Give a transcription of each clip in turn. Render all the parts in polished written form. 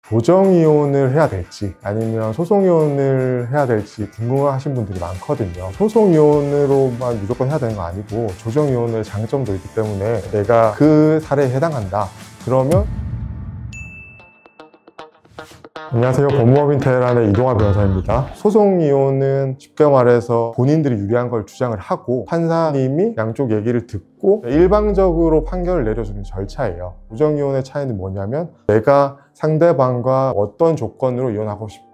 조정이혼을 해야 될지 아니면 소송이혼을 해야 될지 궁금하신 분들이 많거든요. 소송이혼으로만 무조건 해야 되는 거 아니고 조정이혼의 장점도 있기 때문에 내가 그 사례에 해당한다 그러면. 안녕하세요. 법무법인 테헤란의 이동하 변호사입니다. 소송이혼은 쉽게 말해서 본인들이 유리한 걸 주장을 하고 판사님이 양쪽 얘기를 듣고 일방적으로 판결을 내려주는 절차예요. 조정이혼의 차이는 뭐냐면 내가 상대방과 어떤 조건으로 이혼하고 싶다.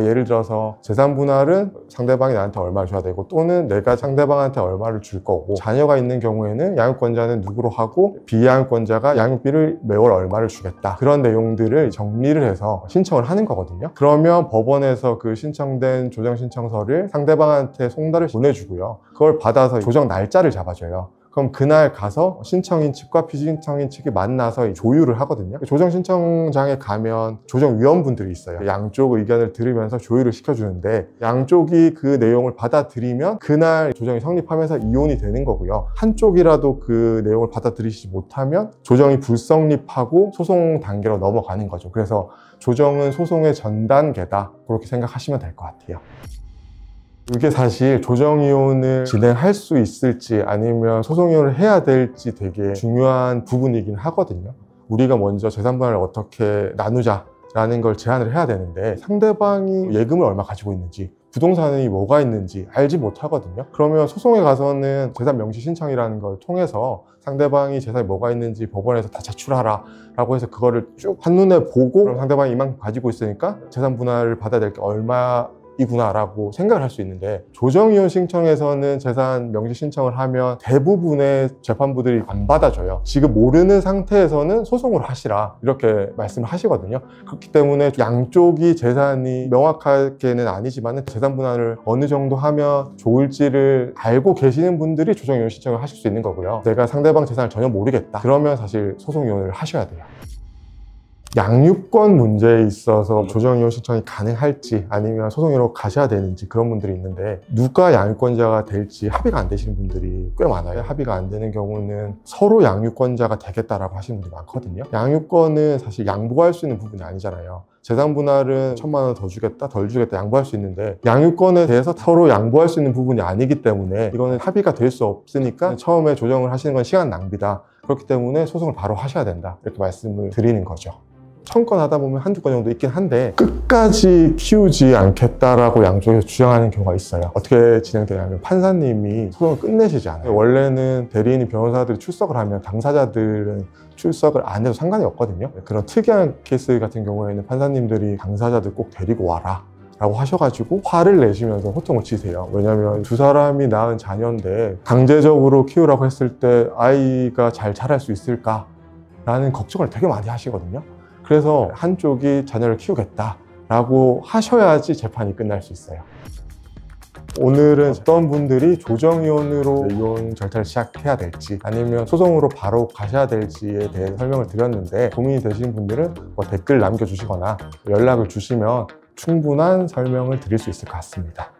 예를 들어서 재산 분할은 상대방이 나한테 얼마를 줘야 되고 또는 내가 상대방한테 얼마를 줄 거고 자녀가 있는 경우에는 양육권자는 누구로 하고 비양육권자가 양육비를 매월 얼마를 주겠다. 그런 내용들을 정리를 해서 신청을 하는 거거든요. 그러면 법원에서 그 신청된 조정 신청서를 상대방한테 송달을 보내주고요. 그걸 받아서 조정 날짜를 잡아줘요. 그럼 그날 가서 신청인 측과 피신청인 측이 만나서 조율을 하거든요. 조정 신청장에 가면 조정위원분들이 있어요. 양쪽 의견을 들으면서 조율을 시켜주는데 양쪽이 그 내용을 받아들이면 그날 조정이 성립하면서 이혼이 되는 거고요. 한쪽이라도 그 내용을 받아들이지 못하면 조정이 불성립하고 소송 단계로 넘어가는 거죠. 그래서 조정은 소송의 전 단계다. 그렇게 생각하시면 될 것 같아요. 이게 사실 조정이혼을 진행할 수 있을지 아니면 소송이혼을 해야 될지 되게 중요한 부분이긴 하거든요. 우리가 먼저 재산분할을 어떻게 나누자라는 걸 제안을 해야 되는데 상대방이 예금을 얼마 가지고 있는지 부동산이 뭐가 있는지 알지 못하거든요. 그러면 소송에 가서는 재산 명시 신청이라는 걸 통해서 상대방이 재산이 뭐가 있는지 법원에서 다 제출하라 라고 해서 그거를 쭉 한눈에 보고 그럼 상대방이 이만큼 가지고 있으니까 재산 분할을 받아야 될 게 얼마 이구나 라고 생각을 할 수 있는데 조정이혼 신청에서는 재산 명시 신청을 하면 대부분의 재판부들이 안 받아줘요. 지금 모르는 상태에서는 소송을 하시라 이렇게 말씀을 하시거든요. 그렇기 때문에 양쪽이 재산이 명확하게는 아니지만 재산 분할을 어느 정도 하면 좋을지를 알고 계시는 분들이 조정이혼 신청을 하실 수 있는 거고요. 내가 상대방 재산을 전혀 모르겠다 그러면 사실 소송이혼을 하셔야 돼요. 양육권 문제에 있어서 조정이혼 신청이 가능할지 아니면 소송이혼으로 가셔야 되는지 그런 분들이 있는데 누가 양육권자가 될지 합의가 안 되시는 분들이 꽤 많아요. 합의가 안 되는 경우는 서로 양육권자가 되겠다라고 하시는 분들이 많거든요. 양육권은 사실 양보할 수 있는 부분이 아니잖아요. 재산 분할은 1,000만 원 더 주겠다 덜 주겠다 양보할 수 있는데 양육권에 대해서 서로 양보할 수 있는 부분이 아니기 때문에 이거는 합의가 될 수 없으니까 처음에 조정을 하시는 건 시간 낭비다. 그렇기 때문에 소송을 바로 하셔야 된다 이렇게 말씀을 드리는 거죠. 1000건 하다 보면 한두 건 정도 있긴 한데 끝까지 키우지 않겠다라고 양쪽에서 주장하는 경우가 있어요. 어떻게 진행되냐면 판사님이 소송을 끝내시지 않아요. 원래는 대리인이 변호사들이 출석을 하면 당사자들은 출석을 안 해도 상관이 없거든요. 그런 특이한 케이스 같은 경우에는 판사님들이 당사자들 꼭 데리고 와라 라고 하셔가지고 화를 내시면서 호통을 치세요. 왜냐면 두 사람이 낳은 자녀인데 강제적으로 키우라고 했을 때 아이가 잘 자랄 수 있을까 라는 걱정을 되게 많이 하시거든요. 그래서 한쪽이 자녀를 키우겠다라고 하셔야지 재판이 끝날 수 있어요. 오늘은 어떤 분들이 조정이혼으로 이혼 절차를 시작해야 될지 아니면 소송으로 바로 가셔야 될지에 대해 설명을 드렸는데 고민이 되시는 분들은 댓글 남겨주시거나 연락을 주시면 충분한 설명을 드릴 수 있을 것 같습니다.